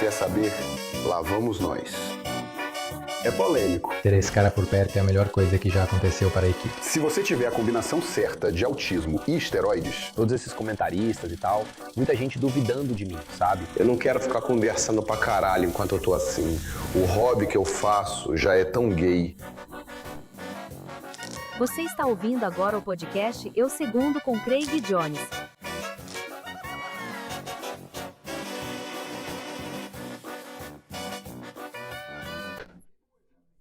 quer saber? Lá vamos nós. É polêmico. Ter esse cara por perto é a melhor coisa que já aconteceu para a equipe. Se você tiver a combinação certa de autismo e esteroides, Todos esses comentaristas e tal, muita gente duvidando de mim, sabe? eu não quero ficar conversando pra caralho enquanto eu tô assim. O hobby que eu faço já é tão gay. Você está ouvindo agora o podcast Eu Segundo com Craig Jones.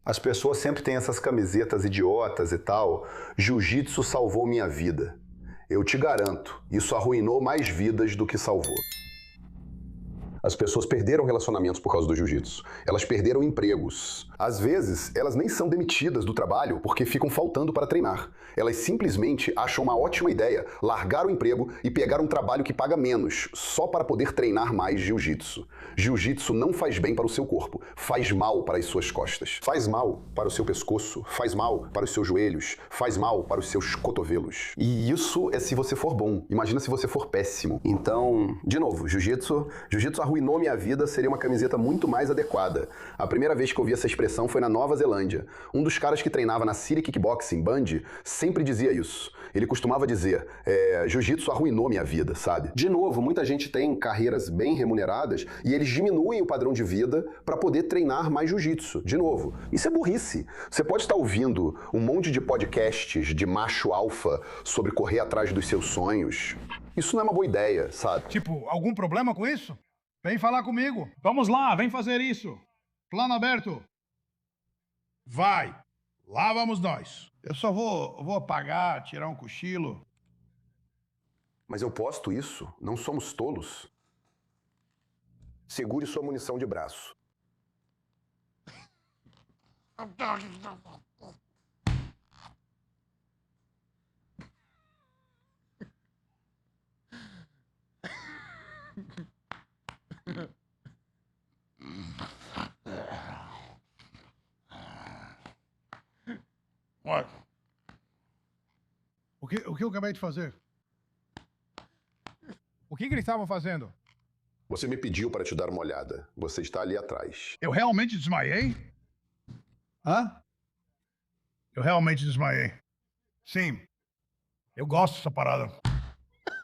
As pessoas sempre têm essas camisetas idiotas e tal. Jiu-jitsu salvou minha vida. Eu te garanto, isso arruinou mais vidas do que salvou. As pessoas perderam relacionamentos por causa do jiu-jitsu. Elas perderam empregos. Às vezes, elas nem são demitidas do trabalho porque ficam faltando para treinar. Elas simplesmente acham uma ótima ideia largar o emprego e pegar um trabalho que paga menos, só para poder treinar mais jiu-jitsu. Jiu-jitsu não faz bem para o seu corpo, faz mal para as suas costas. Faz mal para o seu pescoço, faz mal para os seus joelhos, faz mal para os seus cotovelos. E isso é se você for bom. Imagina se você for péssimo. Então, de novo, jiu-jitsu arruinou minha vida seria uma camiseta muito mais adequada. A primeira vez que eu vi essa expressão foi na Nova Zelândia. Um dos caras que treinava na City Kickboxing Band sempre dizia isso. Ele costumava dizer, jiu-jitsu arruinou minha vida, sabe? De novo, muita gente tem carreiras bem remuneradas e eles diminuem o padrão de vida para poder treinar mais jiu-jitsu. De novo, isso é burrice. Você pode estar ouvindo um monte de podcasts de macho alfa sobre correr atrás dos seus sonhos. Isso não é uma boa ideia, sabe? Tipo, algum problema com isso? Vem falar comigo. Vamos lá, vem fazer isso. Plano aberto. Vai. Lá vamos nós. Eu só vou apagar, tirar um cochilo. Mas eu posto isso? Não somos tolos? Segure sua munição de braço. Olha. O que eu acabei de fazer? O que eles estavam fazendo? Você me pediu para te dar uma olhada. Você está ali atrás. Eu realmente desmaiei? Hã? Eu realmente desmaiei. Sim. Eu gosto dessa parada.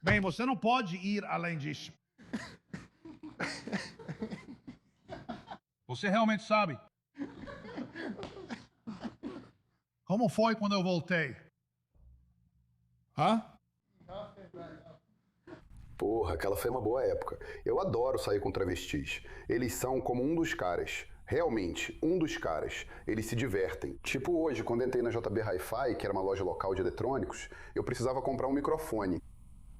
Bem, você não pode ir além disso. Você realmente sabe? Como foi quando eu voltei? Hã? Porra, aquela foi uma boa época. Eu adoro sair com travestis. Eles são como um dos caras. Realmente, um dos caras. Eles se divertem. Tipo hoje, quando entrei na JB Hi-Fi, que era uma loja local de eletrônicos, eu precisava comprar um microfone.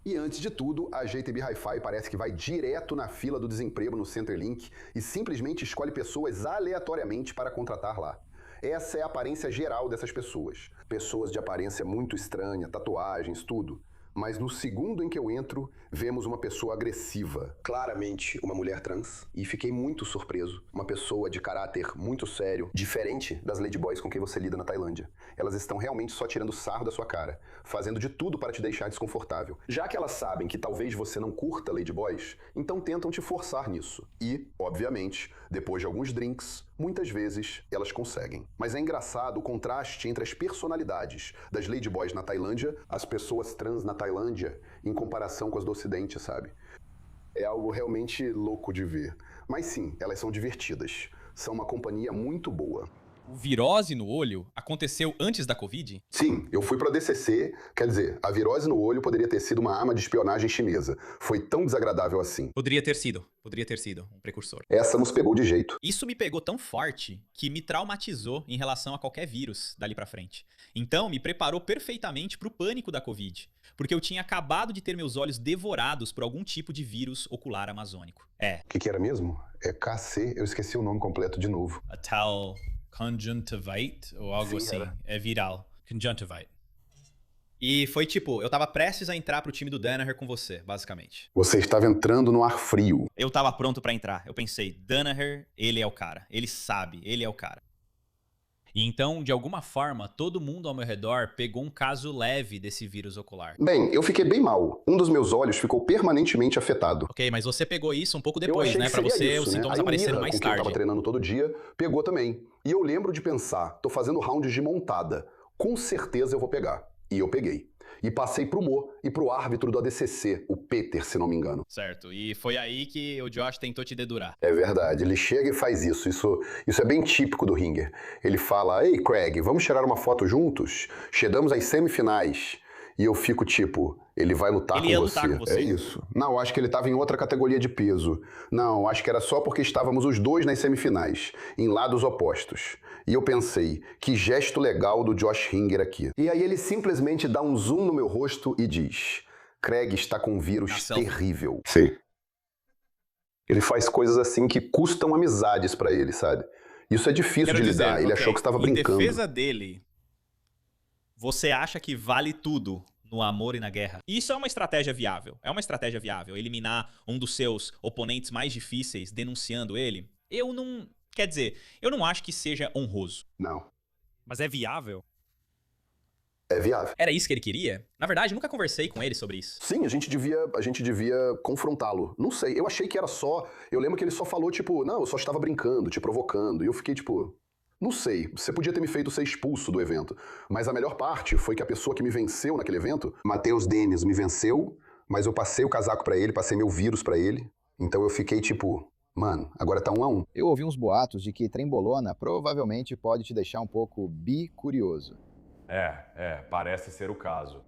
E antes de tudo, a JTB Hi-Fi parece que vai direto na fila do desemprego no Centrelink e simplesmente escolhe pessoas aleatoriamente para contratar lá. Essa é a aparência geral dessas pessoas. Pessoas de aparência muito estranha, tatuagens, tudo. Mas no segundo em que eu entro, vemos uma pessoa agressiva, claramente uma mulher trans, e fiquei muito surpreso. Uma pessoa de caráter muito sério, diferente das ladyboys com quem você lida na Tailândia. Elas estão realmente só tirando sarro da sua cara, fazendo de tudo para te deixar desconfortável. Já que elas sabem que talvez você não curta ladyboys, então tentam te forçar nisso. E, obviamente, depois de alguns drinks, muitas vezes elas conseguem. Mas é engraçado o contraste entre as personalidades das ladyboys na Tailândia, as pessoas trans na Tailândia, em comparação com as do Ocidente, sabe? É algo realmente louco de ver. Mas sim, elas são divertidas. São uma companhia muito boa. O virose no olho aconteceu antes da Covid? Sim, eu fui para DCC, quer dizer, a virose no olho poderia ter sido uma arma de espionagem chinesa. Foi tão desagradável assim. Poderia ter sido um precursor. Essa nos pegou de jeito. Isso me pegou tão forte que me traumatizou em relação a qualquer vírus dali pra frente. Então, me preparou perfeitamente pro pânico da Covid, porque eu tinha acabado de ter meus olhos devorados por algum tipo de vírus ocular amazônico. O que era mesmo? É KC, eu esqueci o nome completo de novo. A tal conjuntivite ou algo Sim, assim. era. É viral. Conjuntivite. E foi tipo, eu tava prestes a entrar pro time do Danaher com você, basicamente. Você estava entrando no ar frio. Eu tava pronto pra entrar. Eu pensei, Danaher, ele é o cara. Ele sabe, ele é o cara. E então, de alguma forma, todo mundo ao meu redor pegou um caso leve desse vírus ocular. Bem, eu fiquei bem mal. Um dos meus olhos ficou permanentemente afetado. Ok, mas você pegou isso um pouco Eu depois, achei né? que Pra seria você, isso, os né? sintomas Aí o apareceram Mira, mais com quem eu tarde. tava treinando todo dia, pegou também. E eu lembro de pensar, tô fazendo rounds de montada. Com certeza eu vou pegar. E eu peguei. E passei pro Mo e pro árbitro do ADCC, o Peter, se não me engano. Certo, e foi aí que o Josh tentou te dedurar. É verdade, ele chega e faz isso. Isso é bem típico do Ringer. Ele fala, ei Craig, vamos tirar uma foto juntos? Chegamos às semifinais. E eu fico tipo, ele vai lutar Ele com ia você. lutar com você? É isso. Não, acho que ele tava em outra categoria de peso. Não, acho que era só porque estávamos os dois nas semifinais, em lados opostos. E eu pensei, que gesto legal do Josh Ringer aqui. E aí ele simplesmente dá um zoom no meu rosto e diz, Craig está com um vírus terrível. Sim. Ele faz coisas assim que custam amizades pra ele, sabe? Isso é difícil Quero de dizer, lidar. Ele ok, achou que estava brincando. Em defesa dele, você acha que vale tudo no amor e na guerra? Isso é uma estratégia viável. É uma estratégia viável. Eliminar um dos seus oponentes mais difíceis denunciando ele? Eu não... Quer dizer, eu não acho que seja honroso. Não. Mas é viável? É viável. Era isso que ele queria? Na verdade, nunca conversei com ele sobre isso. Sim, a gente devia confrontá-lo. Não sei, eu achei que era só... Eu lembro que ele só falou, tipo, não, eu só estava brincando, te provocando. E eu fiquei, tipo... Não sei, você podia ter me feito ser expulso do evento. Mas a melhor parte foi que a pessoa que me venceu naquele evento, Matheus Denis, me venceu, mas eu passei o casaco pra ele, passei meu vírus pra ele. Então eu fiquei, tipo... Mano, agora tá 1-1. Eu ouvi uns boatos de que trembolona provavelmente pode te deixar um pouco bicurioso. Parece ser o caso.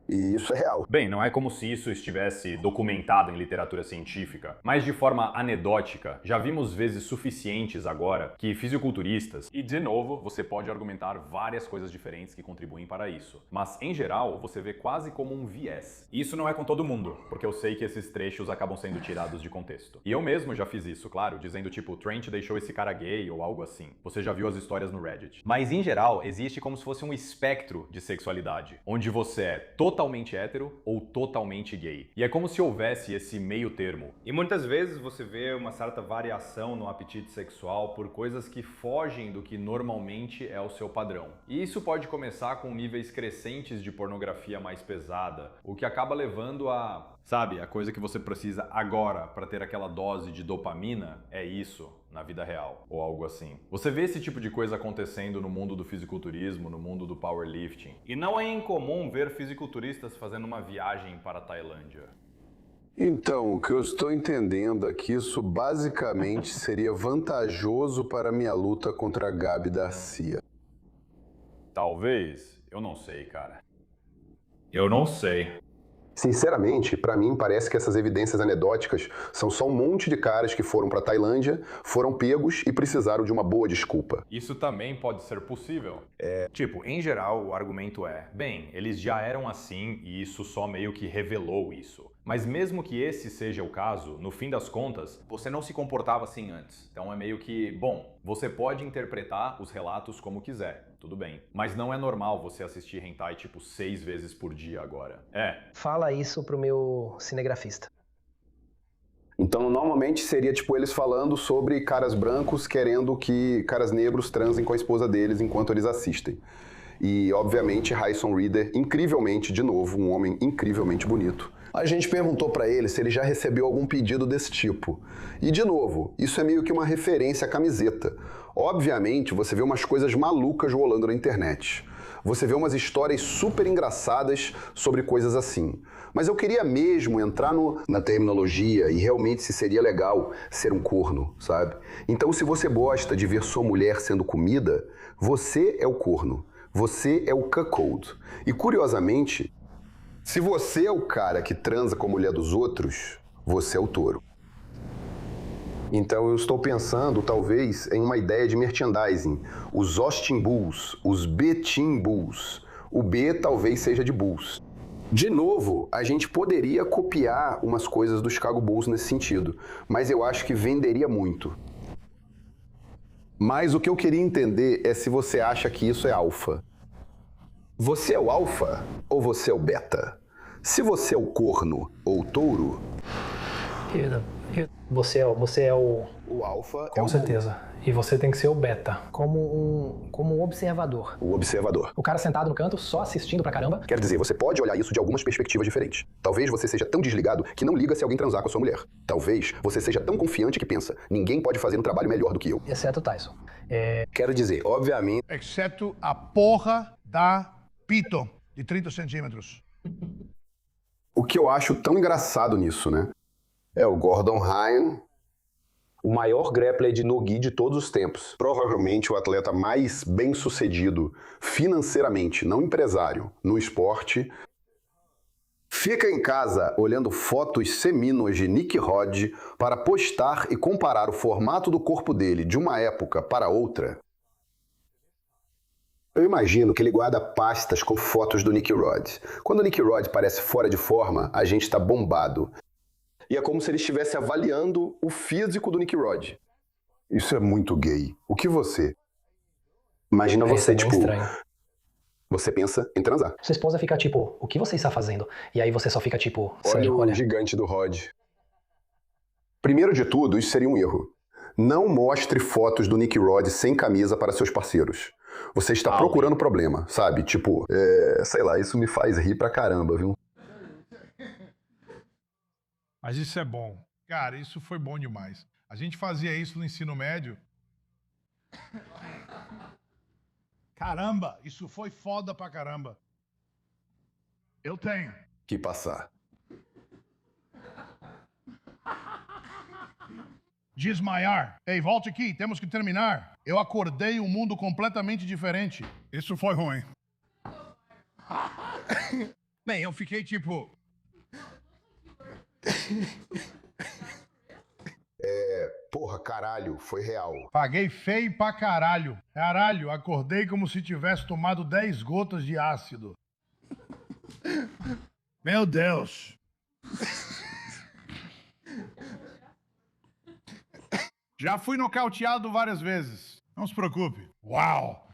E isso é real. Bem, não é como se isso estivesse documentado em literatura científica, mas de forma anedótica, já vimos vezes suficientes agora que fisiculturistas, e de novo, você pode argumentar várias coisas diferentes que contribuem para isso, mas em geral, você vê quase como um viés. E isso não é com todo mundo, porque eu sei que esses trechos acabam sendo tirados de contexto. E eu mesmo já fiz isso, claro, dizendo tipo, Trent deixou esse cara gay ou algo assim. Você já viu as histórias no Reddit. Mas em geral, existe como se fosse um espectro de sexualidade, onde você é totalmente hétero ou totalmente gay. E é como se houvesse esse meio termo. E muitas vezes você vê uma certa variação no apetite sexual por coisas que fogem do que normalmente é o seu padrão. E isso pode começar com níveis crescentes de pornografia mais pesada, o que acaba levando a... Sabe, a coisa que você precisa agora para ter aquela dose de dopamina é isso na vida real, ou algo assim. Você vê esse tipo de coisa acontecendo no mundo do fisiculturismo, no mundo do powerlifting. E não é incomum ver fisiculturistas fazendo uma viagem para a Tailândia. Então, o que eu estou entendendo é que isso basicamente seria vantajoso para a minha luta contra a Gabi Garcia. Talvez. Eu não sei, cara. Eu não sei. Sinceramente, pra mim parece que essas evidências anedóticas são só um monte de caras que foram pra Tailândia, foram pegos e precisaram de uma boa desculpa. Isso também pode ser possível. Tipo, em geral, o argumento é, bem, eles já eram assim e isso só meio que revelou isso. Mas mesmo que esse seja o caso, no fim das contas, você não se comportava assim antes. Então é meio que, bom, você pode interpretar os relatos como quiser, tudo bem. Mas não é normal você assistir hentai tipo 6 vezes por dia agora. Fala isso pro meu cinegrafista. Então, normalmente seria tipo eles falando sobre caras brancos querendo que caras negros transem com a esposa deles enquanto eles assistem. E, obviamente, Hyson Reader, incrivelmente, de novo, um homem incrivelmente bonito. A gente perguntou pra ele se ele já recebeu algum pedido desse tipo. E, de novo, isso é meio que uma referência à camiseta. Obviamente, você vê umas coisas malucas rolando na internet. Você vê umas histórias super engraçadas sobre coisas assim. Mas eu queria mesmo entrar na terminologia e realmente se seria legal ser um corno, sabe? Então, se você gosta de ver sua mulher sendo comida, você é o corno. Você é o cuckold. E, curiosamente, se você é o cara que transa com a mulher dos outros, você é o touro. Então eu estou pensando, talvez, em uma ideia de merchandising. Os Austin Bulls, os B-Team Bulls. O B talvez seja de Bulls. De novo, a gente poderia copiar umas coisas do Chicago Bulls nesse sentido, mas eu acho que venderia muito. Mas o que eu queria entender é se você acha que isso é alfa. Você é o alfa ou você é o beta? Se você é o corno ou o touro... Você é o... O alfa é Com o certeza. E você tem que ser o beta. Como um observador. o observador. O cara sentado no canto, só assistindo pra caramba. Quer dizer, você pode olhar isso de algumas perspectivas diferentes. Talvez você seja tão desligado que não liga se alguém transar com a sua mulher. Talvez você seja tão confiante que pensa, ninguém pode fazer um trabalho melhor do que eu. Exceto o Tyson. Quero dizer, obviamente... Exceto a porra da Pito, de 30 centímetros. O que eu acho tão engraçado nisso, né? É o Gordon Ryan, o maior grappler de no-gi de todos os tempos. Provavelmente o atleta mais bem-sucedido financeiramente, não empresário, no esporte. Fica em casa olhando fotos semínuas de Nick Rod para postar e comparar o formato do corpo dele de uma época para outra. Eu imagino que ele guarda pastas com fotos do Nick Rod. Quando o Nick Rod parece fora de forma, a gente está bombado. E é como se ele estivesse avaliando o físico do Nick Rod. Isso é muito gay. O que você? Imagina Isso você, é bem tipo... estranho. Você pensa em transar. Sua esposa fica tipo, o que você está fazendo? E aí você só fica tipo, Olha sério, o olha. gigante do Rod. Primeiro de tudo, isso seria um erro. Não mostre fotos do Nick Rod sem camisa para seus parceiros. Você está procurando problema, sabe? Tipo, sei lá, isso me faz rir pra caramba, viu? Mas isso é bom. Cara, isso foi bom demais. A gente fazia isso no ensino médio. Caramba, isso foi foda pra caramba. Eu tenho. Que passar. Desmaiar. Ei, volte aqui, temos que terminar. Eu acordei um mundo completamente diferente. Isso foi ruim. Bem, eu fiquei tipo... Porra, caralho, foi real. Paguei feio pra caralho. Caralho, acordei como se tivesse tomado 10 gotas de ácido. Meu Deus. Já fui nocauteado várias vezes. Não se preocupe. Uau!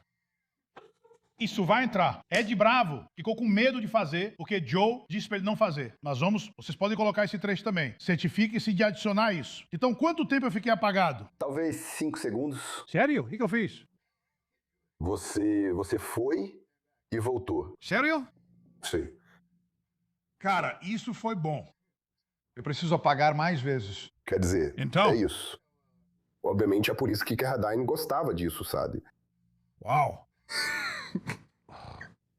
Isso vai entrar. Ed Bravo ficou com medo de fazer, porque Joe disse pra ele não fazer. Vocês podem colocar esse trecho também. Certifique-se de adicionar isso. Então, quanto tempo eu fiquei apagado? Talvez 5 segundos. Sério? O que eu fiz? Você foi e voltou. Sério? Sim. Cara, isso foi bom. Eu preciso apagar mais vezes. Quer dizer, Então? é isso. Obviamente é por isso que Carradine gostava disso, sabe? Uau!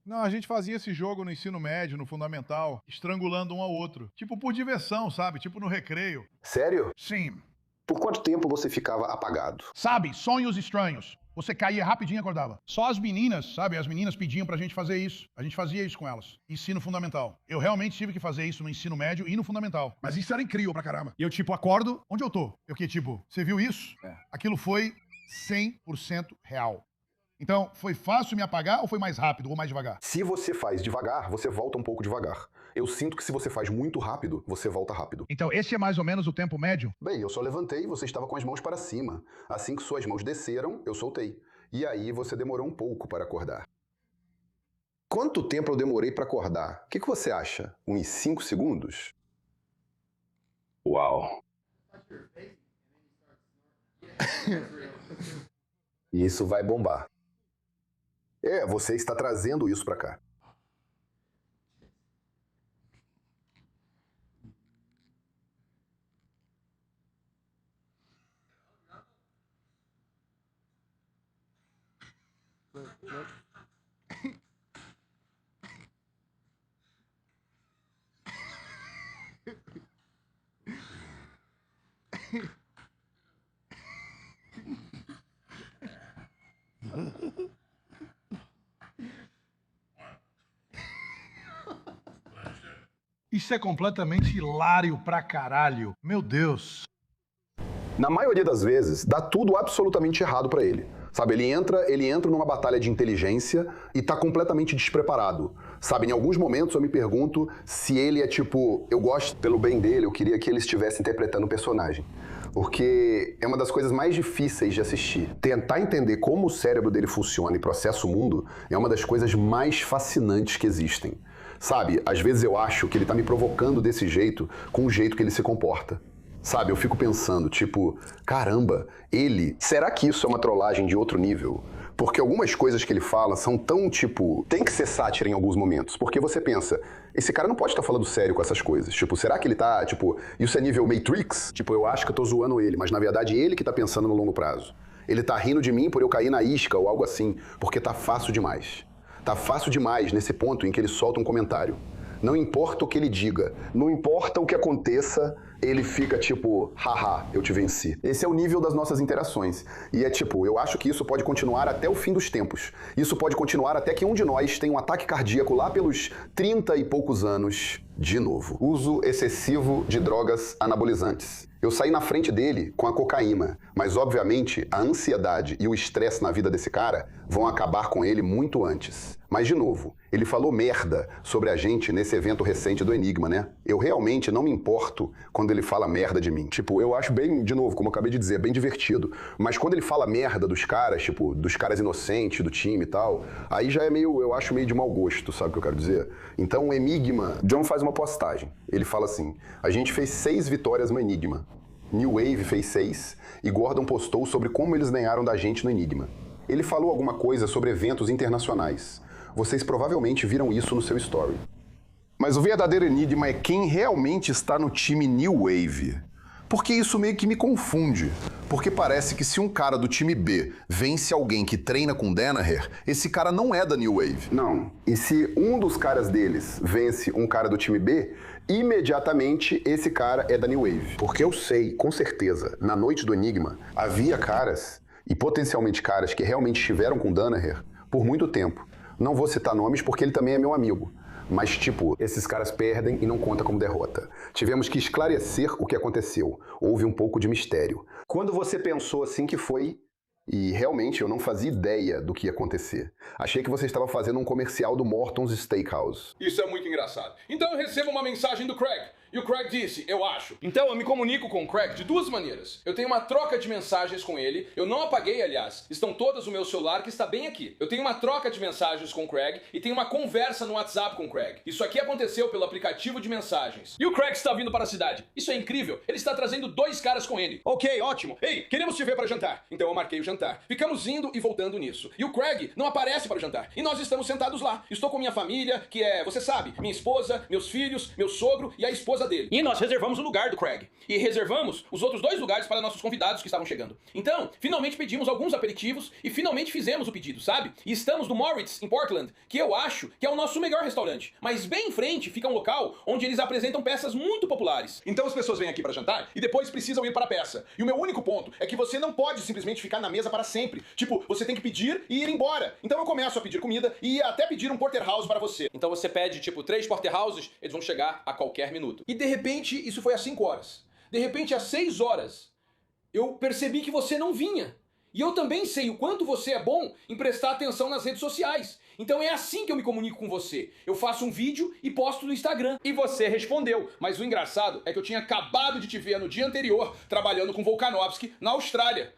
Não, a gente fazia esse jogo no ensino médio, no fundamental, estrangulando um ao outro. Tipo por diversão, sabe? Tipo no recreio. Sério? Sim. Por quanto tempo você ficava apagado? Sabe, sonhos estranhos. Você caía rapidinho e acordava. Só as meninas, sabe? As meninas pediam pra gente fazer isso. A gente fazia isso com elas. Ensino fundamental. Eu realmente tive que fazer isso no ensino médio e no fundamental. Mas isso era incrível pra caramba. E eu, tipo, acordo, onde eu tô? Eu que, tipo, você viu isso? Aquilo foi 100% real. Então, foi fácil me apagar ou foi mais rápido ou mais devagar? Se você faz devagar, você volta um pouco devagar. Eu sinto que se você faz muito rápido, você volta rápido. Então, esse é mais ou menos o tempo médio? Bem, eu só levantei e você estava com as mãos para cima. Assim que suas mãos desceram, eu soltei. E aí você demorou um pouco para acordar. Quanto tempo eu demorei para acordar? O que você acha? Uns 5 segundos? Uau. Isso vai bombar. Você está trazendo isso para cá. Isso é completamente hilário pra caralho. Meu Deus. Na maioria das vezes, dá tudo absolutamente errado pra ele. Sabe, ele entra numa batalha de inteligência e tá completamente despreparado. Sabe, em alguns momentos eu me pergunto se ele é tipo, eu gosto pelo bem dele, eu queria que ele estivesse interpretando o personagem. Porque é uma das coisas mais difíceis de assistir. Tentar entender como o cérebro dele funciona e processa o mundo é uma das coisas mais fascinantes que existem. Sabe, às vezes eu acho que ele tá me provocando desse jeito com o jeito que ele se comporta. Sabe, eu fico pensando, tipo, caramba, será que isso é uma trollagem de outro nível? Porque algumas coisas que ele fala são tão, tipo, tem que ser sátira em alguns momentos. Porque você pensa, esse cara não pode estar falando sério com essas coisas. Tipo, será que ele tá, tipo, isso é nível Matrix? Tipo, eu acho que eu tô zoando ele, mas na verdade ele que tá pensando no longo prazo. Ele tá rindo de mim por eu cair na isca ou algo assim, porque tá fácil demais. Tá fácil demais nesse ponto em que ele solta um comentário. Não importa o que ele diga, não importa o que aconteça, ele fica tipo, haha, eu te venci. Esse é o nível das nossas interações. E é tipo, eu acho que isso pode continuar até o fim dos tempos. Isso pode continuar até que um de nós tenha um ataque cardíaco lá pelos 30 e poucos anos de novo. Uso excessivo de drogas anabolizantes. Eu saí na frente dele com a cocaína, mas obviamente a ansiedade e o estresse na vida desse cara vão acabar com ele muito antes. Mas de novo, ele falou merda sobre a gente nesse evento recente do Enigma, né? Eu realmente não me importo quando ele fala merda de mim. Tipo, eu acho bem, de novo, como eu acabei de dizer, bem divertido. Mas quando ele fala merda dos caras, tipo, dos caras inocentes, do time e tal, aí já é meio, eu acho meio de mau gosto, sabe o que eu quero dizer? Então o Enigma, John faz uma postagem. Ele fala assim, a gente fez 6 vitórias no Enigma. New Wave fez 6 e Gordon postou sobre como eles ganharam da gente no Enigma. Ele falou alguma coisa sobre eventos internacionais. Vocês provavelmente viram isso no seu story. Mas o verdadeiro enigma é quem realmente está no time New Wave. Porque isso meio que me confunde. Porque parece que se um cara do time B vence alguém que treina com Danaher, esse cara não é da New Wave. Não. E se um dos caras deles vence um cara do time B, imediatamente esse cara é da New Wave. Porque eu sei, com certeza, na noite do Enigma, havia caras, e potencialmente caras que realmente estiveram com Danaher por muito tempo. Não vou citar nomes porque ele também é meu amigo. Mas, tipo, esses caras perdem e não conta como derrota. Tivemos que esclarecer o que aconteceu. Houve um pouco de mistério. Quando você pensou assim que foi... E realmente eu não fazia ideia do que ia acontecer. Achei que você estava fazendo um comercial do Morton's Steakhouse. Isso é muito engraçado. Então eu recebo uma mensagem do Craig. E o Craig disse, eu acho. Então eu me comunico com o Craig de 2 maneiras. Eu tenho uma troca de mensagens com ele. Eu não apaguei, aliás. Estão todas no meu celular, que está bem aqui. Eu tenho uma troca de mensagens com o Craig e tenho uma conversa no WhatsApp com o Craig. Isso aqui aconteceu pelo aplicativo de mensagens. E o Craig está vindo para a cidade. Isso é incrível. Ele está trazendo 2 caras com ele. Ok, ótimo. Ei, queremos te ver para jantar. Então eu marquei o jantar. Ficamos indo e voltando nisso. E o Craig não aparece para o jantar. E nós estamos sentados lá. Estou com minha família, que é, você sabe, minha esposa, meus filhos, meu sogro e a esposa dele. E nós reservamos o lugar do Craig. E reservamos os outros 2 lugares para nossos convidados que estavam chegando. Então, finalmente pedimos alguns aperitivos e finalmente fizemos o pedido, sabe? E estamos no Moritz, em Portland, que eu acho que é o nosso melhor restaurante. Mas bem em frente fica um local onde eles apresentam peças muito populares. Então as pessoas vêm aqui para jantar e depois precisam ir para a peça. E o meu único ponto é que você não pode simplesmente ficar na mesa para sempre. Tipo, você tem que pedir e ir embora. Então eu começo a pedir comida e até pedir um porterhouse para você. Então você pede, tipo, 3 porterhouses, eles vão chegar a qualquer minuto. E de repente, isso foi às 5 horas. De repente, às 6 horas, eu percebi que você não vinha. E eu também sei o quanto você é bom em prestar atenção nas redes sociais. Então é assim que eu me comunico com você. Eu faço um vídeo e posto no Instagram. E você respondeu. Mas o engraçado é que eu tinha acabado de te ver no dia anterior trabalhando com Volkanovski na Austrália.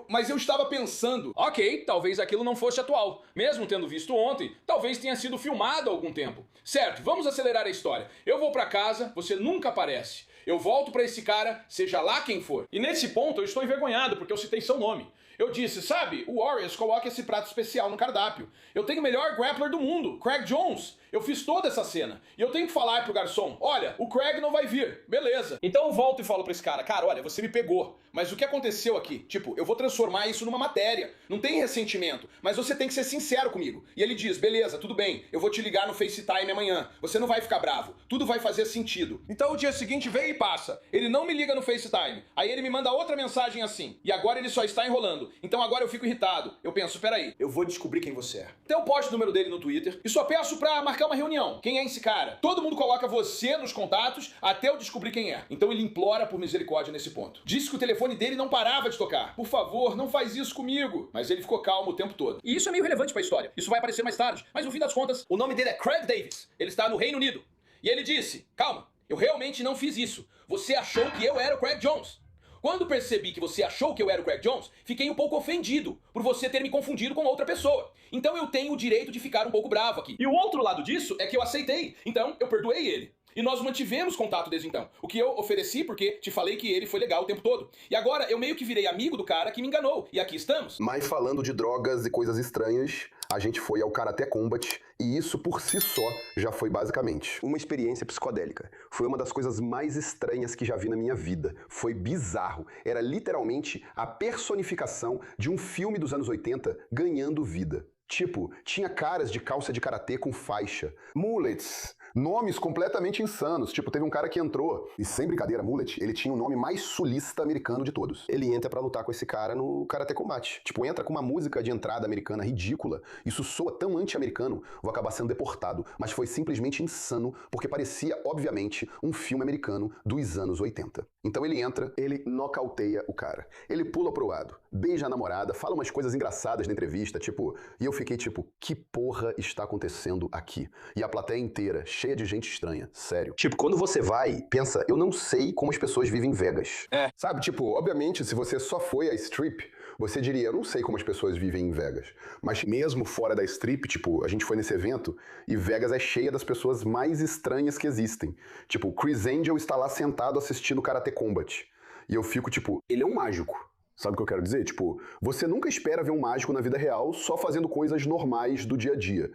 Mas eu estava pensando, ok, talvez aquilo não fosse atual. Mesmo tendo visto ontem, talvez tenha sido filmado há algum tempo. Certo, vamos acelerar a história. Eu vou pra casa, você nunca aparece. Eu volto pra esse cara, seja lá quem for. E nesse ponto eu estou envergonhado, porque eu citei seu nome. Eu disse, sabe, o Warriors coloca esse prato especial no cardápio. Eu tenho o melhor grappler do mundo, Craig Jones. Eu fiz toda essa cena. E eu tenho que falar pro garçom, olha, o Craig não vai vir. Beleza. Então eu volto e falo pra esse cara, olha, você me pegou. Mas o que aconteceu aqui? Tipo, eu vou transformar isso numa matéria. Não tem ressentimento. Mas você tem que ser sincero comigo. E ele diz, beleza, tudo bem. Eu vou te ligar no FaceTime amanhã. Você não vai ficar bravo. Tudo vai fazer sentido. Então o dia seguinte vem e passa. Ele não me liga no FaceTime. Aí ele me manda outra mensagem assim. E agora ele só está enrolando. Então agora eu fico irritado. Eu penso, peraí, eu vou descobrir quem você é. Então eu posto o número dele no Twitter e só peço pra marcar uma reunião. Quem é esse cara? Todo mundo coloca você nos contatos até eu descobrir quem é. Então ele implora por misericórdia nesse ponto. Disse que o telefone dele não parava de tocar. Por favor, não faz isso comigo. Mas ele ficou calmo o tempo todo. E isso é meio relevante pra história. Isso vai aparecer mais tarde. Mas no fim das contas, o nome dele é Craig Davis. Ele está no Reino Unido. E ele disse, calma, eu realmente não fiz isso. Você achou que eu era o Craig Jones. Quando percebi que você achou que eu era o Craig Jones, fiquei um pouco ofendido por você ter me confundido com outra pessoa. Então eu tenho o direito de ficar um pouco bravo aqui. E o outro lado disso é que eu aceitei. Então eu perdoei ele. E nós mantivemos contato desde então. O que eu ofereci porque te falei que ele foi legal o tempo todo. E agora eu meio que virei amigo do cara que me enganou. E aqui estamos. Mas falando de drogas e coisas estranhas, a gente foi ao Karate Combat e isso por si só já foi basicamente uma experiência psicodélica. Foi uma das coisas mais estranhas que já vi na minha vida. Foi bizarro. Era literalmente a personificação de um filme dos anos 80 ganhando vida. Tipo, tinha caras de calça de karatê com faixa, mullets, nomes completamente insanos. Tipo, teve um cara que entrou, e sem brincadeira, mullet, ele tinha o nome mais sulista americano de todos. Ele entra pra lutar com esse cara no Karate Combat. Tipo, entra com uma música de entrada americana ridícula. Isso soa tão anti-americano, vou acabar sendo deportado. Mas foi simplesmente insano, porque parecia, obviamente, um filme americano dos anos 80. Então ele entra, ele nocauteia o cara. Ele pula pro lado, beija a namorada, fala umas coisas engraçadas na entrevista, tipo... E eu fiquei tipo, que porra está acontecendo aqui? E a plateia inteira, cheia de gente estranha, sério. Tipo, quando você vai, pensa, eu não sei como as pessoas vivem em Vegas. Sabe, tipo, obviamente, se você só foi à Strip, você diria, eu não sei como as pessoas vivem em Vegas. Mas mesmo fora da Strip, tipo, a gente foi nesse evento e Vegas é cheia das pessoas mais estranhas que existem. Tipo, o Chris Angel está lá sentado assistindo Karate Combat. E eu fico tipo, ele é um mágico. Sabe o que eu quero dizer? Tipo, você nunca espera ver um mágico na vida real só fazendo coisas normais do dia a dia.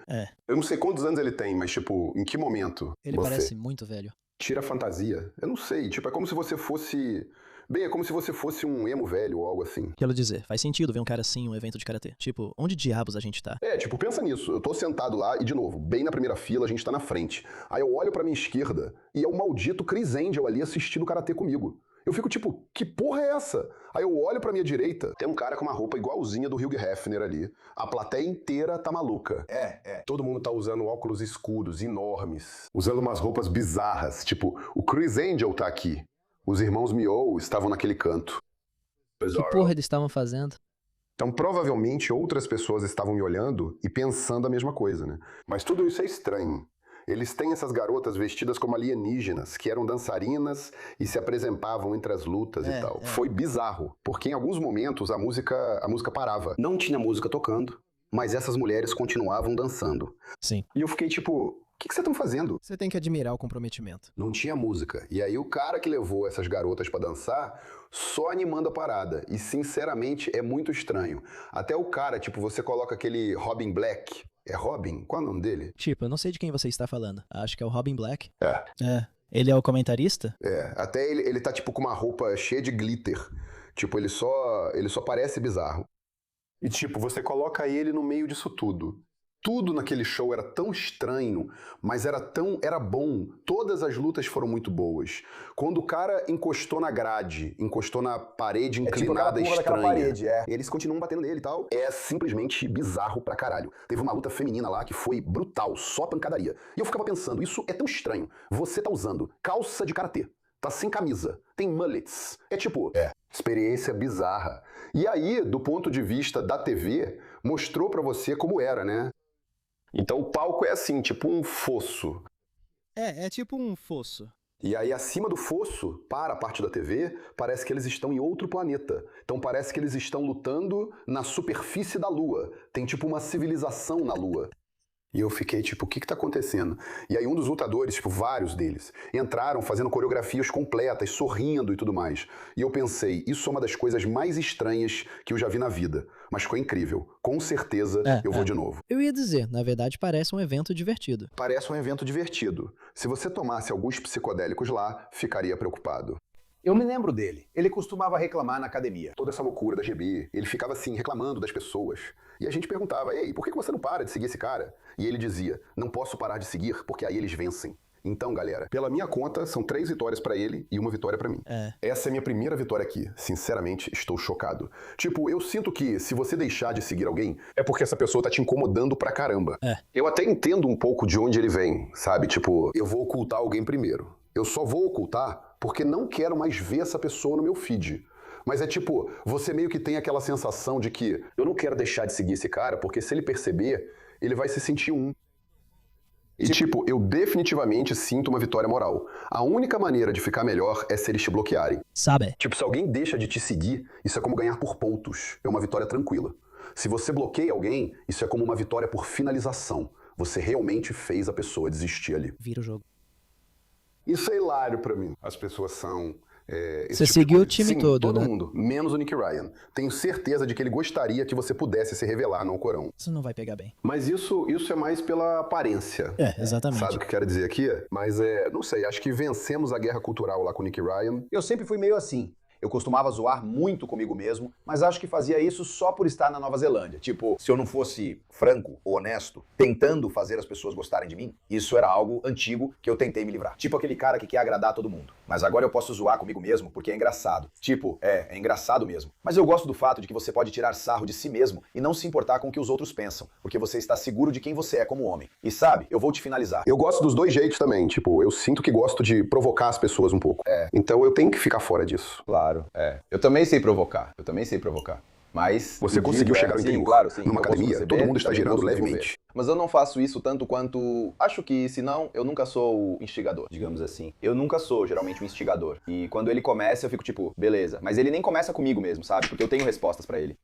Eu não sei quantos anos ele tem, mas tipo, em que momento Ele parece muito velho. tira a fantasia? Eu não sei, tipo, é como se você fosse... Bem, é como se você fosse um emo velho ou algo assim. Quero dizer, faz sentido ver um cara assim em um evento de karatê. Tipo, onde diabos a gente tá? Tipo, pensa nisso. Eu tô sentado lá e, de novo, bem na primeira fila, a gente tá na frente. Aí eu olho pra minha esquerda e é o maldito Chris Angel ali assistindo karatê comigo. Eu fico tipo, que porra é essa? Aí eu olho pra minha direita, tem um cara com uma roupa igualzinha do Hugh Hefner ali. A plateia inteira tá maluca. Todo mundo tá usando óculos escuros, enormes. Usando umas roupas bizarras. Tipo, o Chris Angel tá aqui. Os irmãos Miyou estavam naquele canto. Que porra eles estavam fazendo? Então, provavelmente, outras pessoas estavam me olhando e pensando a mesma coisa, né? Mas tudo isso é estranho. Eles têm essas garotas vestidas como alienígenas, que eram dançarinas e se apresentavam entre as lutas e tal. Foi bizarro, porque em alguns momentos a música parava. Não tinha música tocando, mas essas mulheres continuavam dançando. Sim. E eu fiquei tipo, o que vocês estão fazendo? Você tem que admirar o comprometimento. Não tinha música. E aí o cara que levou essas garotas pra dançar, só animando a parada. E sinceramente é muito estranho. Até o cara, tipo, você coloca aquele Robin Black. É Robin? Qual é o nome dele? Tipo, eu não sei de quem você está falando. Acho que é o Robin Black. É. Ele é o comentarista? Até ele tá tipo com uma roupa cheia de glitter. Tipo, ele só parece bizarro. E tipo, você coloca ele no meio disso tudo. Tudo naquele show era tão estranho, mas era bom. Todas as lutas foram muito boas. Quando o cara encostou na grade, encostou na parede inclinada estranha, parede, eles continuam batendo nele e tal. É simplesmente bizarro pra caralho. Teve uma luta feminina lá que foi brutal, só pancadaria. E eu ficava pensando, isso é tão estranho. Você tá usando calça de karatê, tá sem camisa, tem mullets. É tipo, experiência bizarra. E aí, do ponto de vista da TV, mostrou pra você como era, né? Então o palco é assim, tipo um fosso. É tipo um fosso. E aí acima do fosso, para a parte da TV, parece que eles estão em outro planeta. Então parece que eles estão lutando na superfície da Lua. Tem tipo uma civilização na Lua. E eu fiquei tipo, o que tá acontecendo? E aí um dos lutadores, tipo vários deles, entraram fazendo coreografias completas, sorrindo e tudo mais. E eu pensei, isso é uma das coisas mais estranhas que eu já vi na vida. Mas ficou incrível. Com certeza eu vou de novo. Eu ia dizer, na verdade parece um evento divertido. Parece um evento divertido. Se você tomasse alguns psicodélicos lá, ficaria preocupado. Eu me lembro dele. Ele costumava reclamar na academia. Toda essa loucura da GB, ele ficava assim, reclamando das pessoas. E a gente perguntava, ei, por que você não para de seguir esse cara? E ele dizia, não posso parar de seguir, porque aí eles vencem. Então, galera, pela minha conta, são 3 vitórias pra ele e 1 vitória pra mim. Essa é a minha primeira vitória aqui. Sinceramente, estou chocado. Tipo, eu sinto que se você deixar de seguir alguém, é porque essa pessoa tá te incomodando pra caramba. Eu até entendo um pouco de onde ele vem, sabe? Tipo, eu vou ocultar alguém primeiro. Eu só vou ocultar porque não quero mais ver essa pessoa no meu feed. Mas é tipo, você meio que tem aquela sensação de que eu não quero deixar de seguir esse cara, porque se ele perceber, ele vai se sentir um. E tipo, eu definitivamente sinto uma vitória moral. A única maneira de ficar melhor é se eles te bloquearem. Sabe? Tipo, se alguém deixa de te seguir, isso é como ganhar por pontos. É uma vitória tranquila. Se você bloqueia alguém, isso é como uma vitória por finalização. Você realmente fez a pessoa desistir ali. Vira o jogo. Isso é hilário pra mim. As pessoas são... Você seguiu o time Sim, todo, todo né? mundo, menos o Nick Ryan. Tenho certeza de que ele gostaria que você pudesse se revelar no Alcorão. Isso não vai pegar bem. Mas isso é mais pela aparência. Exatamente. Sabe o que eu quero dizer aqui? Mas não sei, acho que vencemos a guerra cultural lá com o Nick Ryan. Eu sempre fui meio assim. Eu costumava zoar muito comigo mesmo, mas acho que fazia isso só por estar na Nova Zelândia. Tipo, se eu não fosse franco ou honesto, tentando fazer as pessoas gostarem de mim, isso era algo antigo que eu tentei me livrar. Tipo aquele cara que quer agradar todo mundo. Mas agora eu posso zoar comigo mesmo porque é engraçado. Tipo, é engraçado mesmo. Mas eu gosto do fato de que você pode tirar sarro de si mesmo e não se importar com o que os outros pensam, porque você está seguro de quem você é como homem. E sabe, eu vou te finalizar. Eu gosto dos dois jeitos também, tipo, eu sinto que gosto de provocar as pessoas um pouco. Então eu tenho que ficar fora disso. Claro, Eu também sei provocar. Mas... Você conseguiu chegar no interior, claro, sim. numa academia, todo mundo está girando levemente. Mas eu não faço isso tanto quanto... Acho que, senão, eu nunca sou o instigador, digamos assim. Eu nunca sou, geralmente, o instigador. E quando ele começa, eu fico tipo, beleza. Mas ele nem começa comigo mesmo, sabe? Porque eu tenho respostas pra ele.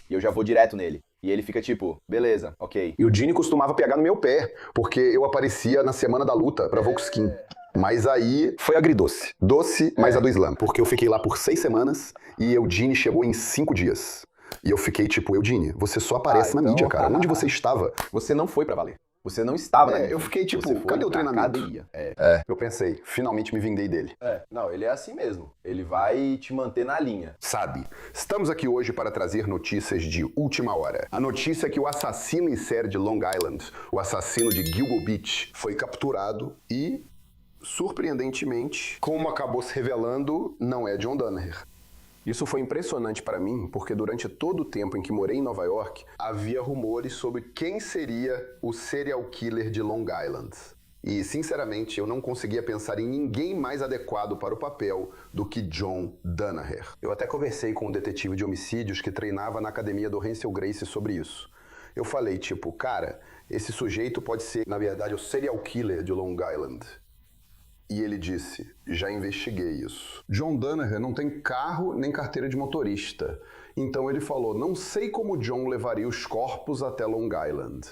E eu já vou direto nele. E ele fica tipo, beleza, ok. E o Gene costumava pegar no meu pé, porque eu aparecia na semana da luta pra Volkskin. Mas aí foi agridoce. Doce, mas a do Islã. Porque eu fiquei lá por 6 semanas e Eugene chegou em 5 dias. E eu fiquei tipo, Eugene, você só aparece na mídia, cara. Onde você estava? Você não foi pra valer. Você não estava na mídia. Eu fiquei tipo, cadê o treinamento? Eu pensei, finalmente me vinguei dele. Não, ele é assim mesmo. Ele vai te manter na linha. Sabe, estamos aqui hoje para trazer notícias de última hora. A notícia é que o assassino em série de Long Island, o assassino de Gilgo Beach, foi capturado e... surpreendentemente, como acabou se revelando, não é John Danaher. Isso foi impressionante para mim, porque durante todo o tempo em que morei em Nova York, havia rumores sobre quem seria o serial killer de Long Island. E, sinceramente, eu não conseguia pensar em ninguém mais adequado para o papel do que John Danaher. Eu até conversei com um detetive de homicídios que treinava na academia do Hensel Gracie sobre isso. Eu falei, tipo, cara, esse sujeito pode ser, na verdade, o serial killer de Long Island. E ele disse, já investiguei isso. John Danaher não tem carro nem carteira de motorista. Então ele falou, não sei como John levaria os corpos até Long Island.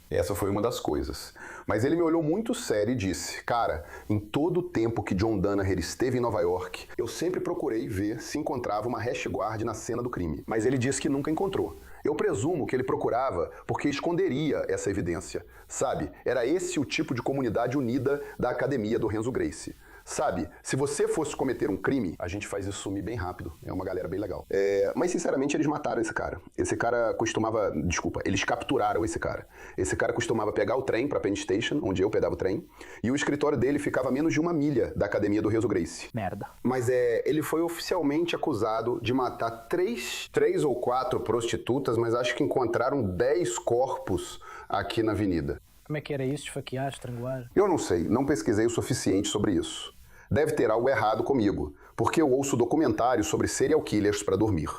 Essa foi uma das coisas. Mas ele me olhou muito sério e disse, cara, em todo o tempo que John Danaher esteve em Nova York, eu sempre procurei ver se encontrava uma rash guard na cena do crime. Mas ele disse que nunca encontrou. Eu presumo que ele procurava porque esconderia essa evidência, sabe? Era esse o tipo de comunidade unida da academia do Renzo Gracie. Sabe, se você fosse cometer um crime, a gente faz isso sumir bem rápido. É uma galera bem legal. Mas, sinceramente, eles mataram esse cara. Esse cara costumava... Desculpa, eles capturaram esse cara. Esse cara costumava pegar o trem pra Penn Station, onde eu pegava o trem, e o escritório dele ficava a menos de 1 milha da academia do Renzo Gracie. Merda. Mas ele foi oficialmente acusado de matar 3 ou 4 prostitutas, mas acho que encontraram 10 corpos aqui na avenida. Como é que era isso? Esfaquear, estrangular? Eu não sei, não pesquisei o suficiente sobre isso. Deve ter algo errado comigo, porque eu ouço documentários sobre serial killers para dormir.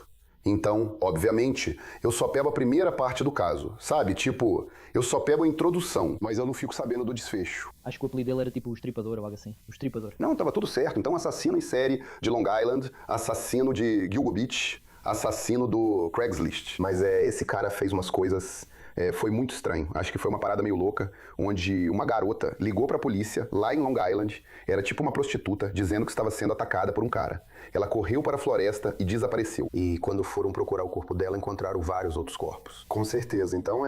Então, obviamente, eu só pego a primeira parte do caso, sabe? Tipo, eu só pego a introdução, mas eu não fico sabendo do desfecho. Acho que o apelido dele era tipo o estripador ou algo assim. O estripador. Não, tava tudo certo. Então, assassino em série de Long Island, assassino de Gilgo Beach, assassino do Craigslist. Mas esse cara fez umas coisas... foi muito estranho. Acho que foi uma parada meio louca, onde uma garota ligou pra polícia, lá em Long Island, era tipo uma prostituta, dizendo que estava sendo atacada por um cara. Ela correu para a floresta e desapareceu. E quando foram procurar o corpo dela, encontraram vários outros corpos. Com certeza. Então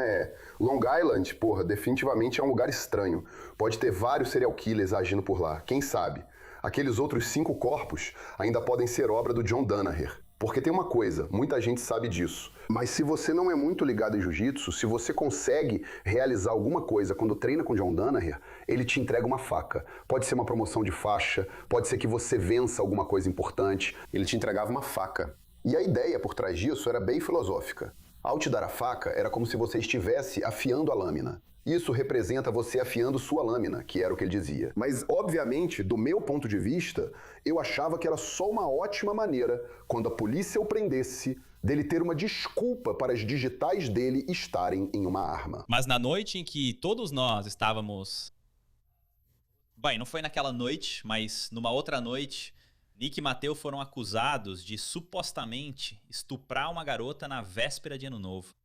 Long Island, porra, definitivamente é um lugar estranho. Pode ter vários serial killers agindo por lá. Quem sabe? Aqueles outros 5 corpos ainda podem ser obra do John Danaher. Porque tem uma coisa, muita gente sabe disso, mas se você não é muito ligado em jiu-jitsu, se você consegue realizar alguma coisa quando treina com John Danaher, ele te entrega uma faca. Pode ser uma promoção de faixa, pode ser que você vença alguma coisa importante, ele te entregava uma faca. E a ideia por trás disso era bem filosófica. Ao te dar a faca, era como se você estivesse afiando a lâmina. Isso representa você afiando sua lâmina, que era o que ele dizia. Mas, obviamente, do meu ponto de vista, eu achava que era só uma ótima maneira, quando a polícia o prendesse, dele ter uma desculpa para as digitais dele estarem em uma arma. Mas na noite em que todos nós estávamos... Bem, não foi naquela noite, mas numa outra noite, Nick e Mateu foram acusados de supostamente estuprar uma garota na véspera de Ano Novo.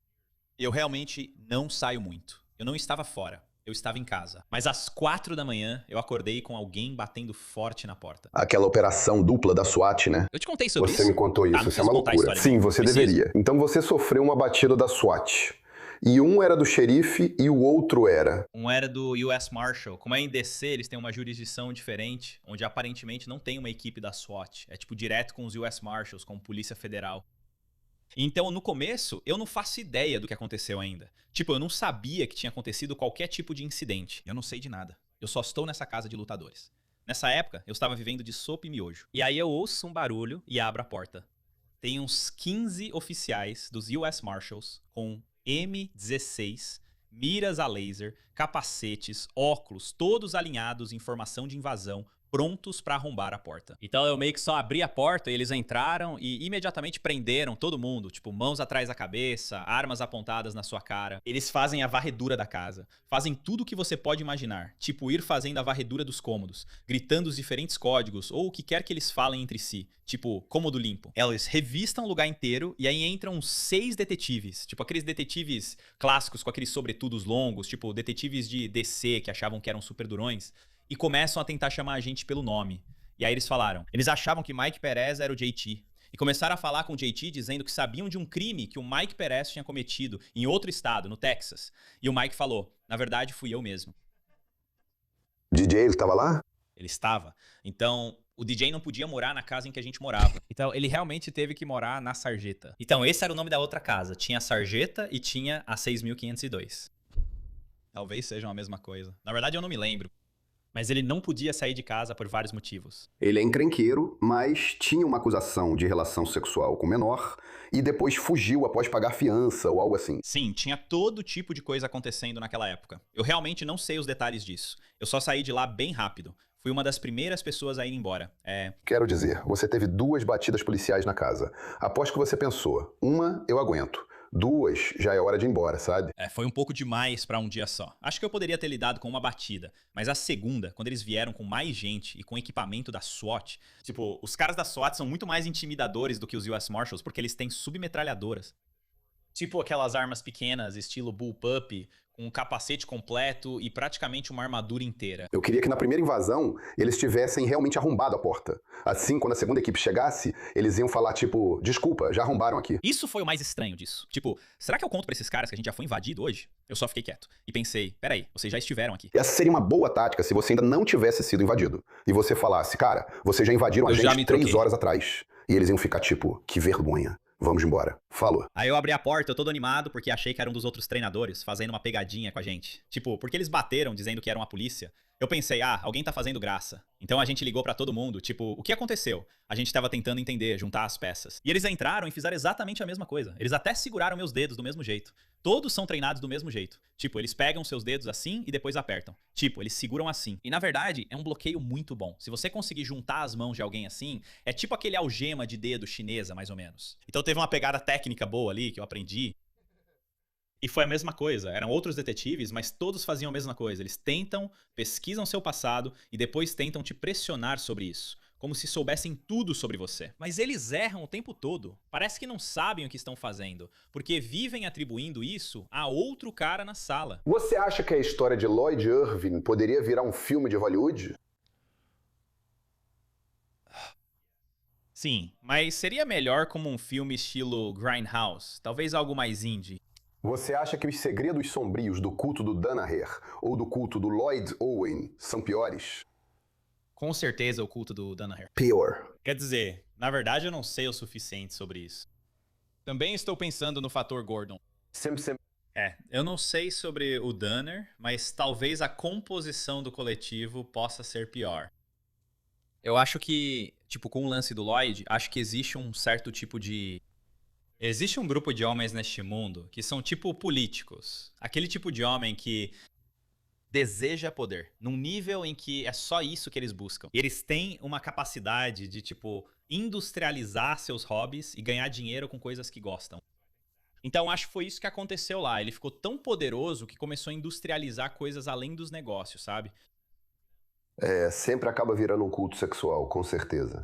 Eu realmente não saio muito. Eu não estava fora. eu estava em casa. Mas às 4 da manhã, eu acordei com alguém batendo forte na porta. Aquela operação dupla da SWAT, né? Eu te contei sobre isso? Você me contou isso, Tá, não isso é uma preciso contar a loucura. história. Sim, você Preciso. deveria. Então você sofreu uma batida da SWAT. E um era do xerife e o outro era... Um era do US Marshal. Como é em DC, eles têm uma jurisdição diferente, onde aparentemente não tem uma equipe da SWAT. É tipo direto com os US Marshals, com Polícia Federal. Então, no começo, eu não faço ideia do que aconteceu ainda. Tipo, eu não sabia que tinha acontecido qualquer tipo de incidente. Eu não sei de nada. Eu só estou nessa casa de lutadores. Nessa época, eu estava vivendo de sopa e miojo. E aí eu ouço um barulho e abro a porta. Tem uns 15 oficiais dos US Marshals com M16, miras a laser, capacetes, óculos, todos alinhados em formação de invasão, prontos pra arrombar a porta. Então eu meio que só abri a porta e eles entraram e imediatamente prenderam todo mundo, tipo, mãos atrás da cabeça, armas apontadas na sua cara. Eles fazem a varredura da casa, fazem tudo o que você pode imaginar, tipo ir fazendo a varredura dos cômodos, gritando os diferentes códigos ou o que quer que eles falem entre si, tipo, cômodo limpo. Eles revistam o lugar inteiro e aí entram 6 detetives, tipo aqueles detetives clássicos com aqueles sobretudos longos, tipo detetives de DC que achavam que eram super durões, e começam a tentar chamar a gente pelo nome. E aí eles falaram, eles achavam que Mike Perez era o JT. E começaram a falar com o JT dizendo que sabiam de um crime que o Mike Perez tinha cometido em outro estado, no Texas. E o Mike falou, na verdade fui eu mesmo. DJ, ele estava lá? Ele estava. Então, o DJ não podia morar na casa em que a gente morava. Então, ele realmente teve que morar na Sarjeta. Então, esse era o nome da outra casa. Tinha a Sarjeta e tinha a 6.502. Talvez sejam a mesma coisa. Na verdade, eu não me lembro. Mas ele não podia sair de casa por vários motivos. Ele é encrenqueiro, mas tinha uma acusação de relação sexual com menor e depois fugiu após pagar fiança ou algo assim. Sim, tinha todo tipo de coisa acontecendo naquela época. Eu realmente não sei os detalhes disso. Eu só saí de lá bem rápido. Fui uma das primeiras pessoas a ir embora. Quero dizer, você teve 2 batidas policiais na casa. Aposto que você pensou, uma eu aguento. 2, já é hora de ir embora, sabe? Foi um pouco demais pra um dia só. Acho que eu poderia ter lidado com uma batida, mas a segunda, quando eles vieram com mais gente e com equipamento da SWAT, tipo, os caras da SWAT são muito mais intimidadores do que os US Marshals porque eles têm submetralhadoras. Tipo aquelas armas pequenas, estilo bullpup, com um capacete completo e praticamente uma armadura inteira. Eu queria que na primeira invasão eles tivessem realmente arrombado a porta. Assim, quando a segunda equipe chegasse, eles iam falar tipo, desculpa, já arrombaram aqui. Isso foi o mais estranho disso. Tipo, será que eu conto pra esses caras que a gente já foi invadido hoje? Eu só fiquei quieto e pensei, peraí, vocês já estiveram aqui. Essa seria uma boa tática se você ainda não tivesse sido invadido. E você falasse, cara, vocês já invadiram a gente 3 horas atrás. E eles iam ficar tipo, que vergonha. Vamos embora. Falou. Aí eu abri a porta, eu todo animado, porque achei que era um dos outros treinadores fazendo uma pegadinha com a gente. Tipo, porque eles bateram dizendo que eram a polícia. Eu pensei, alguém tá fazendo graça. Então a gente ligou pra todo mundo, tipo, o que aconteceu? A gente tava tentando entender, juntar as peças. E eles entraram e fizeram exatamente a mesma coisa. Eles até seguraram meus dedos do mesmo jeito. Todos são treinados do mesmo jeito. Tipo, eles pegam seus dedos assim e depois apertam. Tipo, eles seguram assim. E na verdade, é um bloqueio muito bom. Se você conseguir juntar as mãos de alguém assim, é tipo aquele algema de dedo chinesa, mais ou menos. Então teve uma pegada técnica boa ali que eu aprendi. E foi a mesma coisa, eram outros detetives, mas todos faziam a mesma coisa. Eles tentam, pesquisam seu passado e depois tentam te pressionar sobre isso. Como se soubessem tudo sobre você. Mas eles erram o tempo todo. Parece que não sabem o que estão fazendo, porque vivem atribuindo isso a outro cara na sala. Você acha que a história de Lloyd Irving poderia virar um filme de Hollywood? Sim, mas seria melhor como um filme estilo Grindhouse, talvez algo mais indie. Você acha que os segredos sombrios do culto do Danaher ou do culto do Lloyd Owen são piores? Com certeza o culto do Danaher. Pior. Quer dizer, na verdade eu não sei o suficiente sobre isso. Também estou pensando no fator Gordon. Eu não sei sobre o Danner, mas talvez a composição do coletivo possa ser pior. Eu acho que, tipo, com o lance do Lloyd, acho que existe um certo tipo de... Existe um grupo de homens neste mundo que são tipo políticos. Aquele tipo de homem que deseja poder, num nível em que é só isso que eles buscam. E eles têm uma capacidade de, tipo, industrializar seus hobbies e ganhar dinheiro com coisas que gostam. Então acho que foi isso que aconteceu lá. Ele ficou tão poderoso que começou a industrializar coisas além dos negócios, sabe? Sempre acaba virando um culto sexual, com certeza.